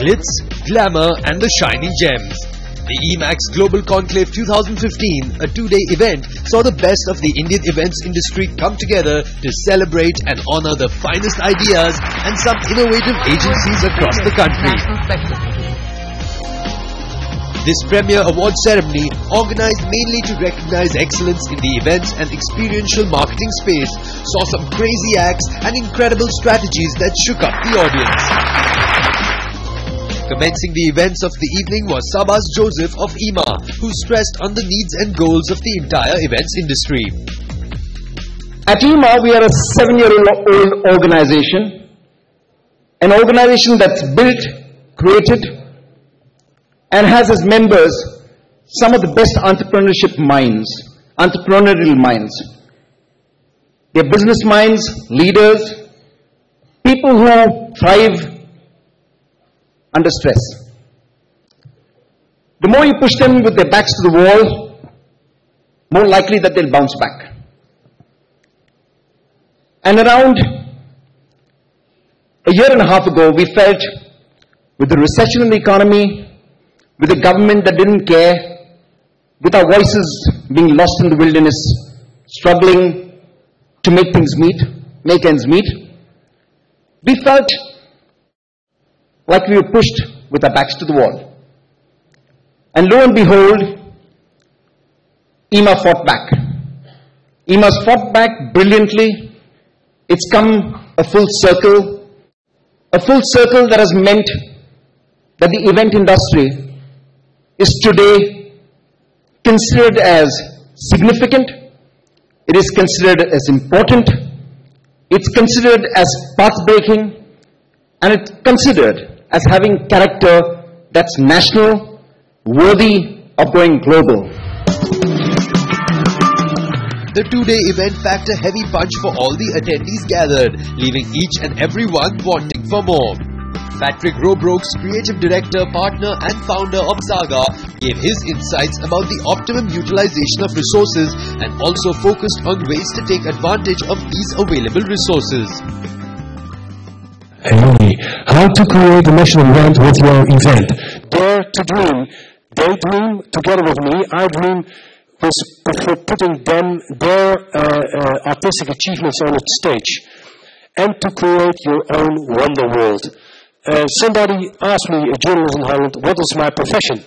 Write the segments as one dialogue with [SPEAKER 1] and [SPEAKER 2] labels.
[SPEAKER 1] glitz, glamour and the shiny gems. The EEMAX Global Conclave 2015, a two-day event, saw the best of the Indian events industry come together to celebrate and honor the finest ideas and some innovative agencies across the country. This premier award ceremony, organized mainly to recognize excellence in the events and experiential marketing space, saw some crazy acts and incredible strategies that shook up the audience. Commencing the events of the evening was Sabas Joseph of EEMA, who stressed on the needs and goals of the entire events industry.
[SPEAKER 2] At EEMA, we are a 7-year-old organization, an organization that's built, created, and has as members some of the best entrepreneurial minds. They're business minds, leaders, people who thrive under stress. The more you push them with their backs to the wall, more likely that they'll bounce back. And around a year and a half ago, we felt with the recession in the economy, with a government that didn't care, with our voices being lost in the wilderness, struggling to make ends meet, we felt like we were pushed with our backs to the wall. And lo and behold, EEMA fought back. EEMA's fought back brilliantly. It's come a full circle that has meant that the event industry is today considered as significant, it is considered as important, it's considered as path-breaking, and it's considered as having character that's national, worthy of going global.
[SPEAKER 1] The two-day event packed a heavy punch for all the attendees gathered, leaving each and every one wanting for more. Patrick Robroke's creative director, partner and founder of Zaga gave his insights about the optimum utilization of resources and also focused on ways to take advantage of these available resources.
[SPEAKER 3] Hey, how to create a national event with your event. Dare to dream. They dream together with me. I dream for putting their artistic achievements on its stage and to create your own wonder world. Somebody asked me, a journalist in Holland, what is my profession?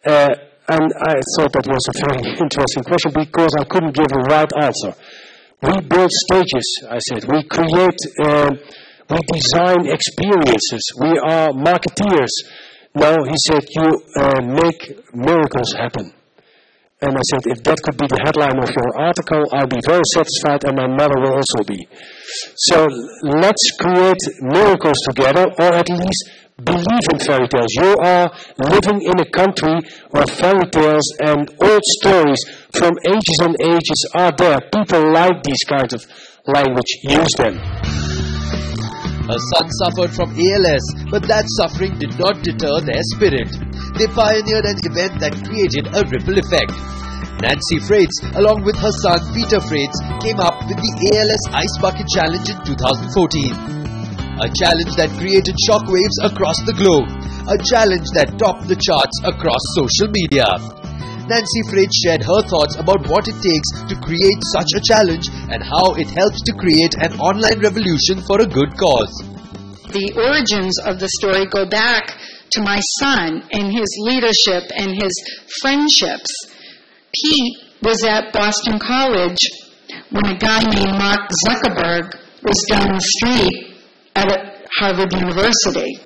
[SPEAKER 3] And I thought that was a very interesting question because I couldn't give a right answer. We build stages, I said. We create, we design experiences. We are marketeers. No, he said, you make miracles happen. And I said, if that could be the headline of your article, I'll be very satisfied and my mother will also be. So let's create miracles together, or at least believe in fairy tales. You are living in a country where fairy tales and old stories from ages and ages are there. People like these kinds of language. Use them.
[SPEAKER 1] Her son suffered from ALS, but that suffering did not deter their spirit. They pioneered an event that created a ripple effect. Nancy Freites, along with her son Peter Freites, came up with the ALS Ice Bucket Challenge in 2014. A challenge that created shockwaves across the globe. A challenge that topped the charts across social media. Nancy Freites shared her thoughts about what it takes to create such a challenge and how it helps to create an online revolution for a good cause.
[SPEAKER 4] The origins of the story go back to my son and his leadership and his friendships. Pete was at Boston College when a guy named Mark Zuckerberg was down the street at Harvard University.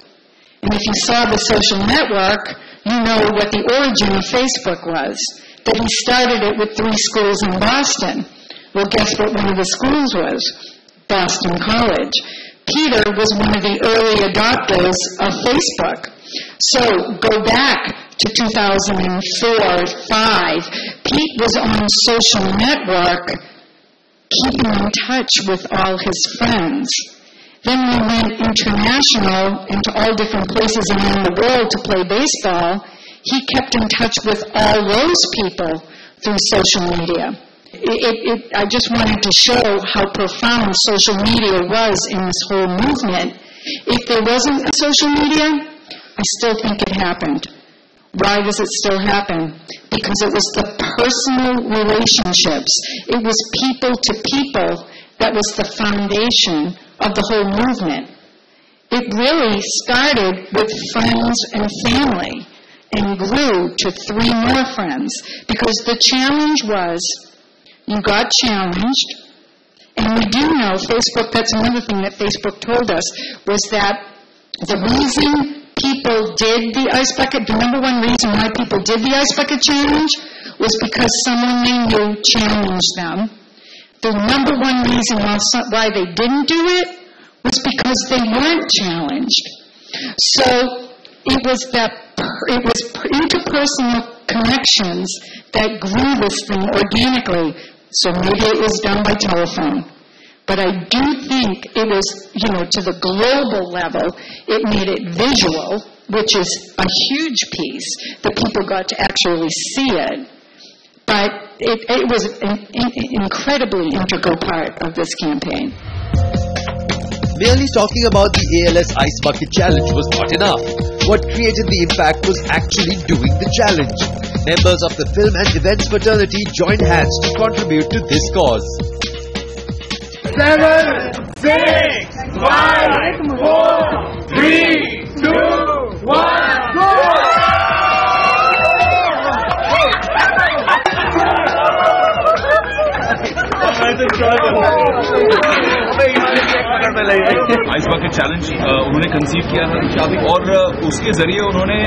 [SPEAKER 4] And if you saw the social network, you know what the origin of Facebook was. That he started it with 3 schools in Boston. Well, guess what one of the schools was? Boston College. Peter was one of the early adopters of Facebook. So go back to 2004-05. Pete was on social network, keeping in touch with all his friends. Then we went international into all different places around the world to play baseball. He kept in touch with all those people through social media. I just wanted to show how profound social media was in this whole movement. If there wasn't social media, I still think it happened. Why does it still happen? Because it was the personal relationships. It was people to people that was the foundation of the whole movement. It really started with friends and family and grew to 3 more friends, because the challenge was you got challenged. And we do know Facebook, that's another thing that Facebook told us, was that the reason people did the ice bucket, the number one reason why people did the ice bucket challenge was because someone they knew challenged them. The number one reason why they didn't do it was because they weren't challenged. So it was interpersonal connections that grew this thing organically. So maybe it was done by telephone. But I do think it was, to the global level, it made it visual, which is a huge piece that people got to actually see it. But it was an incredibly integral part of this campaign.
[SPEAKER 1] Merely talking about the ALS Ice Bucket Challenge was not enough. What created the impact was actually doing the challenge. Members of the film and events fraternity joined hands to contribute to this cause.
[SPEAKER 5] 7, 6, 5, 4, 3, 2, 1, go!
[SPEAKER 6] Ice bucket challenge उन्होंने conceive किया है और उसके जरिए उन्होंने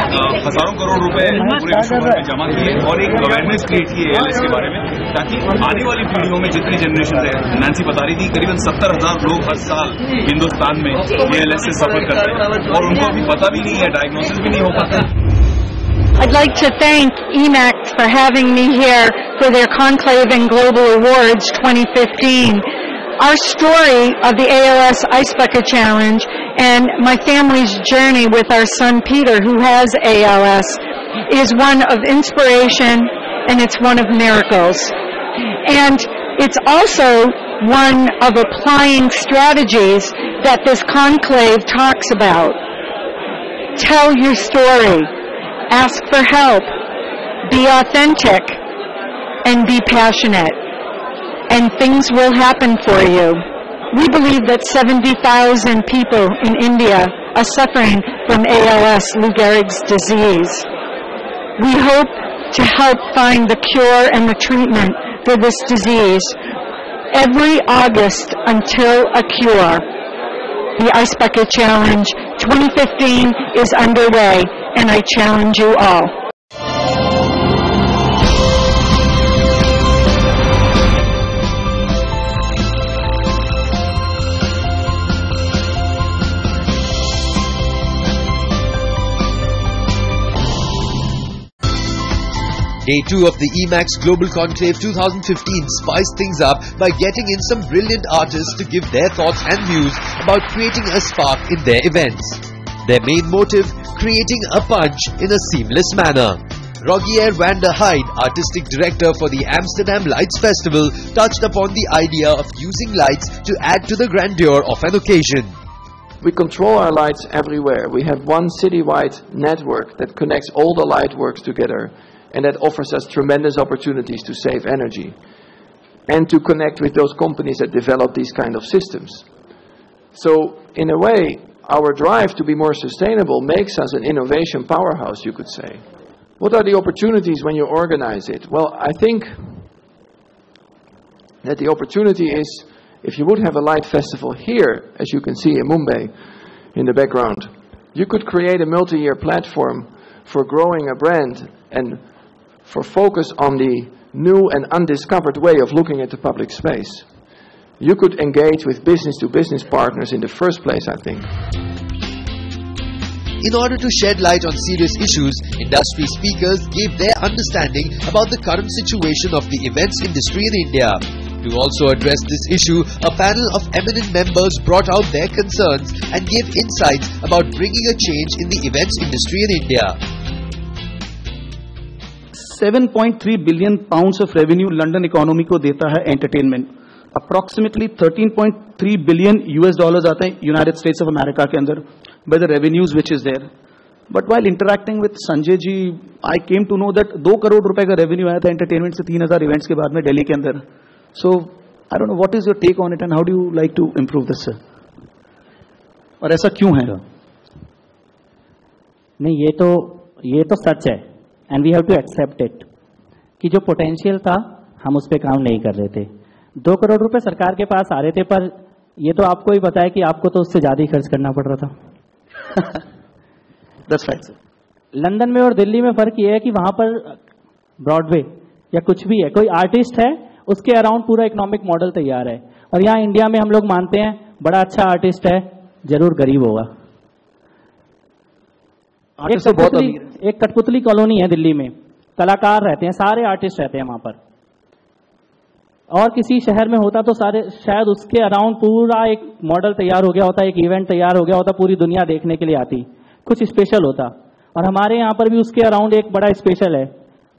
[SPEAKER 6] हजारों करोड़ रुपए पूरे विश्व भर में जमा किए और एक अवेयरनेस क्रिएट की है एएलएस के बारे में, ताकि आने वाली पीढ़ियों में जितनी जनरेशन है, नैन्सी बता रही थी करीबन 70,000 लोग हर साल हिंदुस्तान में एएलएस से सफर करते हैं और उनको अभी पता भी नहीं है, डायग्नोसिस भी नहीं हो पाता।
[SPEAKER 7] I'd like to thank EEMAX for having me here for their Conclave and Global Awards 2015. Our story of the ALS Ice Bucket Challenge and my family's journey with our son Peter, who has ALS, is one of inspiration and it's one of miracles. And it's also one of applying strategies that this conclave talks about. Tell your story. Ask for help, be authentic, and be passionate, and things will happen for you. We believe that 70,000 people in India are suffering from ALS, Lou Gehrig's disease. We hope to help find the cure and the treatment for this disease every August until a cure. The Ice Bucket Challenge 2015 is underway, and I challenge you all.
[SPEAKER 1] Day 2 of the EEMAX Global Conclave 2015 spiced things up by getting in some brilliant artists to give their thoughts and views about creating a spark in their events. Their main motive, creating a punch in a seamless manner. Rogier van der Heide, artistic director for the Amsterdam Lights Festival, touched upon the idea of using lights to add to the grandeur of an occasion.
[SPEAKER 8] We control our lights everywhere. We have one citywide network that connects all the light works together, and that offers us tremendous opportunities to save energy and to connect with those companies that develop these kind of systems. So, in a way, our drive to be more sustainable makes us an innovation powerhouse, you could say. What are the opportunities when you organize it? Well, I think that the opportunity is, if you would have a light festival here, as you can see in Mumbai in the background, you could create a multi-year platform for growing a brand and for focus on the new and undiscovered way of looking at the public space. You could engage with business-to-business partners in the first place, I think.
[SPEAKER 1] In order to shed light on serious issues, industry speakers gave their understanding about the current situation of the events industry in India. To also address this issue, a panel of eminent members brought out their concerns and gave insights about bringing a change in the events industry in India.
[SPEAKER 9] 7.3 billion pounds of revenue London economy को देता है entertainment. Approximately 13.3 billion US dollars आते हैं United States of America के अंदर by the revenues which is there. But while interacting with Sanjay ji, I came to know that 2 crore रुपए का revenue आया था entertainment से 3000 events के बाद में दिल्ली के अंदर. So I don't know what is your take on it and how do you like to improve this, sir? और ऐसा क्यों है?
[SPEAKER 10] नहीं, ये तो सच है and we have to accept it कि जो potential था हम उस पे काम नहीं कर रहे थे. 2 करोड़ रुपए सरकार के पास आ रहे थे, पर ये तो आपको ही पता है कि आपको तो उससे ज्यादा ही खर्च करना पड़ रहा था.
[SPEAKER 9] That's right, sir.
[SPEAKER 10] लंदन में और दिल्ली में फर्क ये है कि वहां पर ब्रॉडवे या कुछ भी है, कोई आर्टिस्ट है, उसके अराउंड पूरा इकोनॉमिक मॉडल तैयार है. और यहाँ इंडिया में हम लोग मानते हैं बड़ा अच्छा आर्टिस्ट है, जरूर गरीब होगा. एक कठपुतली कॉलोनी है दिल्ली में, कलाकार रहते हैं, सारे आर्टिस्ट रहते हैं वहां पर. और किसी शहर में होता तो सारे शायद उसके अराउंड पूरा एक मॉडल तैयार हो गया होता, एक इवेंट तैयार हो गया होता, पूरी दुनिया देखने के लिए आती, कुछ स्पेशल होता. और हमारे यहाँ पर भी उसके अराउंड एक बड़ा स्पेशल है.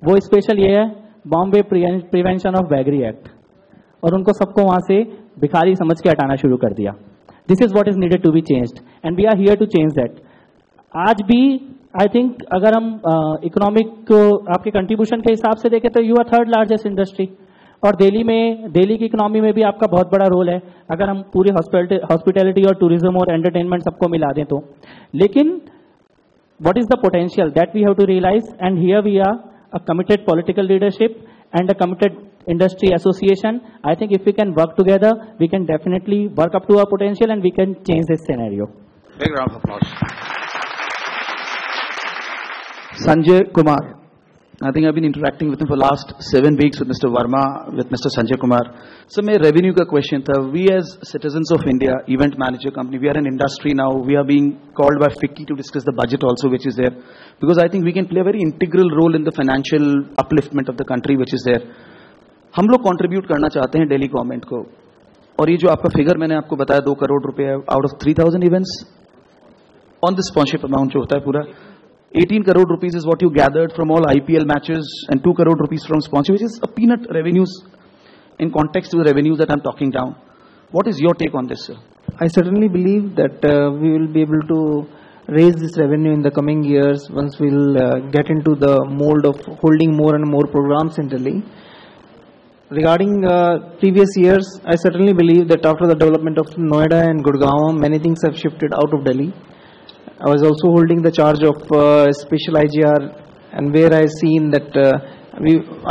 [SPEAKER 10] वो स्पेशल ये है बॉम्बे प्रिवेंशन ऑफ बैगरी एक्ट, और उनको सबको वहां से भिखारी समझ के हटाना शुरू कर दिया. This is what is needed to be changed and we are here to change that. आज भी आई थिंक अगर हम इकोनॉमिक को आपके कंट्रीब्यूशन के हिसाब से देखें तो you are 3rd largest industry. और दिल्ली की इकोनॉमी में भी आपका बहुत बड़ा रोल है अगर हम पूरे हॉस्पिटैलिटी और टूरिज्म और एंटरटेनमेंट सबको मिला दें तो. लेकिन what is the potential that we have to realize, and here we are a committed political leadership and a committed industry association. I think if we can work together, we can definitely work up to our potential and we can change this scenario.
[SPEAKER 6] Big round of applause.
[SPEAKER 9] Sanjay Kumar. I think I've been interacting with him for last 7 weeks with Mr. Verma, with Mr. Sanjay Kumar. So my revenue ka question tha, we as citizens of India, event manager company, we are an industry now, we are being called by FICCI to discuss the budget also which is there. Because I think we can play a very integral role in the financial upliftment of the country which is there. हम लोग contribute करना चाहते हैं Delhi government को. और ये जो आपका figure मैंने आपको बताया 2 करोड़ रुपए out of 3000 events on the sponsorship amount जो होता है पूरा, 18 crore rupees is what you gathered from all IPL matches and 2 crore rupees from sponsor, which is a peanut revenues in context to the revenues that I'm talking down. What is your take on this, sir?
[SPEAKER 11] I certainly believe that we will be able to raise this revenue in the coming years once we'll get into the mold of holding more and more programs in Delhi. Regarding previous years, I certainly believe that after the development of Noida and Gurgaon, many things have shifted out of Delhi. I was also holding the charge of special IGR, and where I seen that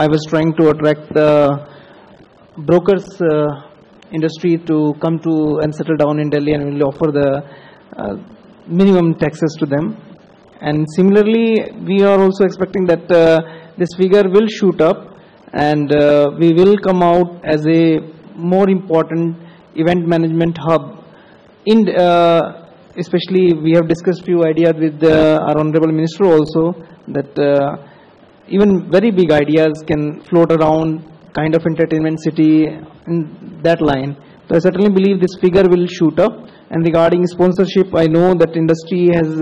[SPEAKER 11] I was trying to attract the brokers industry to come to and settle down in Delhi, and will offer the minimum taxes to them. And similarly, we are also expecting that this figure will shoot up, and we will come out as a more important event management hub in especially we have discussed few ideas with our honorable minister also, that even very big ideas can float around kind of entertainment city in that line. So I certainly believe this figure will shoot up. And regarding sponsorship, I know that industry has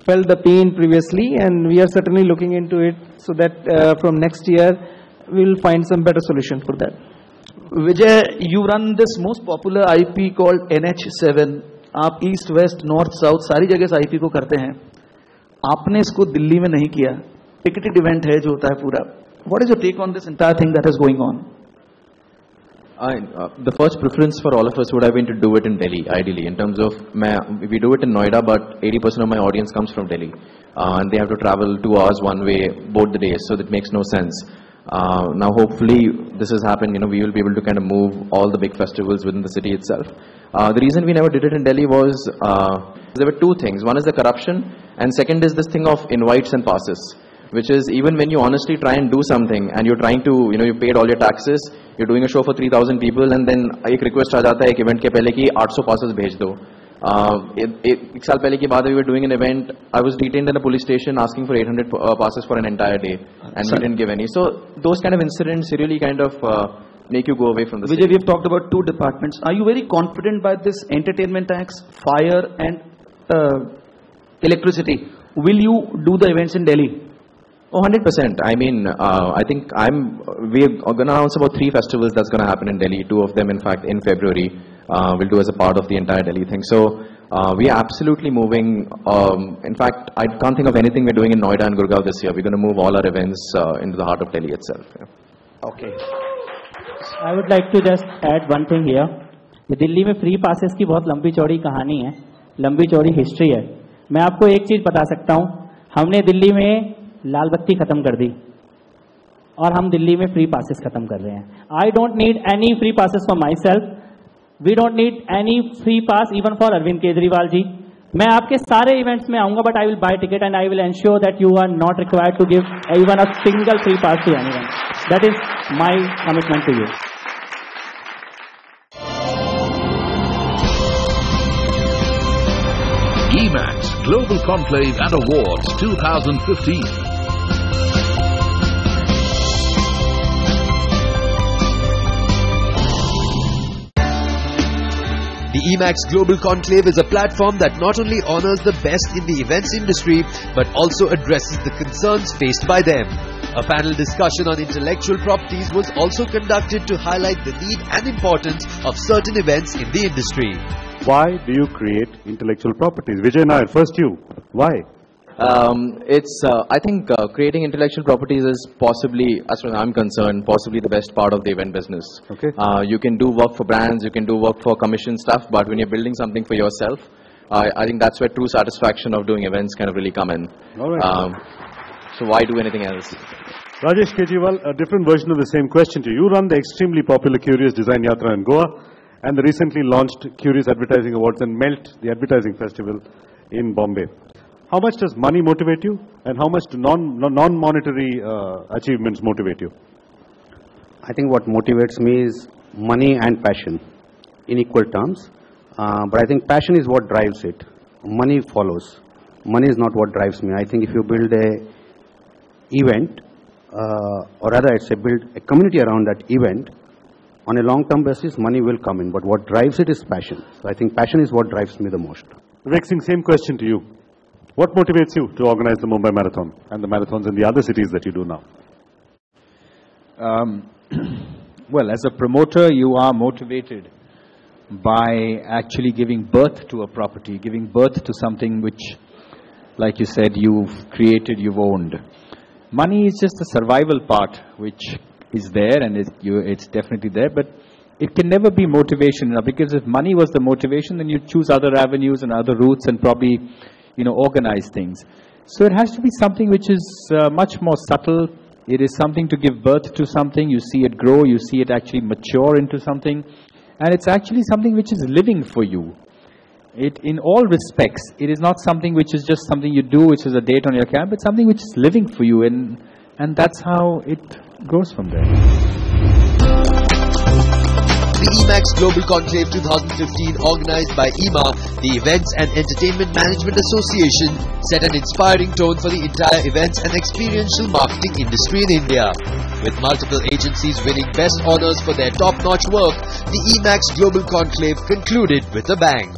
[SPEAKER 11] felt the pain previously, and we are certainly looking into it so that from next year we will find some better solution for that.
[SPEAKER 9] Vijay, you run this most popular IP called NH7. आप east west north south सारी जगह से IP को करते हैं. आपने इसको दिल्ली में नहीं किया. टिकटेड इवेंट है जो होता है पूरा. What is your take on this entire thing that is going on?
[SPEAKER 12] The first preference for all of us would have been to do it in Delhi, ideally. In terms of, we do it in Noida, but 80% of my audience comes from Delhi, and they have to travel 2 hours one way both the days, so that makes no sense. Now hopefully this has happened, we will be able to kind of move all the big festivals within the city itself. The reason we never did it in Delhi was there were 2 things. One is the corruption, and second is this thing of invites and passes, which is even when you honestly try and do something and you're trying to, you paid all your taxes, you're doing a show for 3,000 people, and then एक request आ जाता है एक event के पहले कि 800 passes भेज दो. एक साल पहले की बात है, we were doing an event, I was detained in a police station asking for 800 passes for an entire day, and we didn't give any. So those kind of incidents really kind of make you go away from the
[SPEAKER 9] Vijay, we have talked about 2 departments. Are you very confident by this entertainment tax, fire and electricity? Will you do the events in Delhi?
[SPEAKER 12] Oh, 100%. I mean, I think we're going to announce about 3 festivals that's going to happen in Delhi. 2 of them, in fact, in February, we'll do as a part of the entire Delhi thing. So We are absolutely moving. In fact, I can't think of anything we're doing in Noida and Gurgaon this year. We're going to move all our events into the heart of Delhi itself. Yeah.
[SPEAKER 2] Okay.
[SPEAKER 10] I would like to just add one thing here. Delhi में free passes की बहुत लंबी चौड़ी कहानी है, लंबी चौड़ी history है. मैं आपको एक चीज बता सकता हूं, हमने दिल्ली में लाल बत्ती खत्म कर दी और हम दिल्ली में फ्री पासेस खत्म कर रहे हैं. I don't need any free passes for myself. We don't need any free pass even for Arvind Kejriwal ji. मैं आपके सारे इवेंट्स में आऊंगा, but I will buy ticket and I will ensure that you are not required to give even a single free pass to anyone. That is my commitment to you.
[SPEAKER 13] EEMAX Global Conclave and Awards 2015.
[SPEAKER 1] The EEMAX Global Conclave is a platform that not only honors the best in the events industry, but also addresses the concerns faced by them. A panel discussion on intellectual properties was also conducted to highlight the need and importance of certain events in the industry.
[SPEAKER 14] Why do you create intellectual properties? Vijay Nair, first you. Why?
[SPEAKER 12] I think creating intellectual properties is possibly, as far as I'm concerned, possibly the best part of the event business.
[SPEAKER 14] Okay.
[SPEAKER 12] You can do work for brands, you can do work for commission stuff, but when you're building something for yourself, I think that's where true satisfaction of doing events kind of really come in.
[SPEAKER 14] All right.
[SPEAKER 12] So why do anything else?
[SPEAKER 14] Rajesh Kejriwal, a different version of the same question to you. You run the extremely popular Curious Design Yatra in Goa and the recently launched Curious Advertising Awards and Melt, the advertising festival in Bombay. How much does money motivate you, and how much do non-monetary achievements motivate you?
[SPEAKER 15] I think what motivates me is money and passion in equal terms. But I think passion is what drives it. Money follows. Money is not what drives me. I think if you build a event, or rather I'd say build a community around that event, on a long-term basis, money will come in. But what drives it is passion. So I think passion is what drives me the most.
[SPEAKER 14] Vivek Singh, same question to you. What motivates you to organize the Mumbai Marathon and the marathons in the other cities that you do now?
[SPEAKER 16] Well, as a promoter, you are motivated by actually giving birth to a property, giving birth to something which, like you said, you've created, you've owned. Money is just a survival part which is there, and it's definitely there, but it can never be motivation, because if money was the motivation, then you'd choose other avenues and other routes and probably, organize things. So it has to be something which is much more subtle. It is something to give birth to something. You see it grow, you see it actually mature into something, and it's actually something which is living for you. In all respects, it is not something which is just something you do, which is a date on your camp. It's something which is living for you, and that's how it goes from there.
[SPEAKER 1] The EEMAX Global Conclave 2015, organized by EMA, the Events and Entertainment Management Association, set an inspiring tone for the entire events and experiential marketing industry in India. With multiple agencies winning best honors for their top-notch work, the EEMAX Global Conclave concluded with a bang.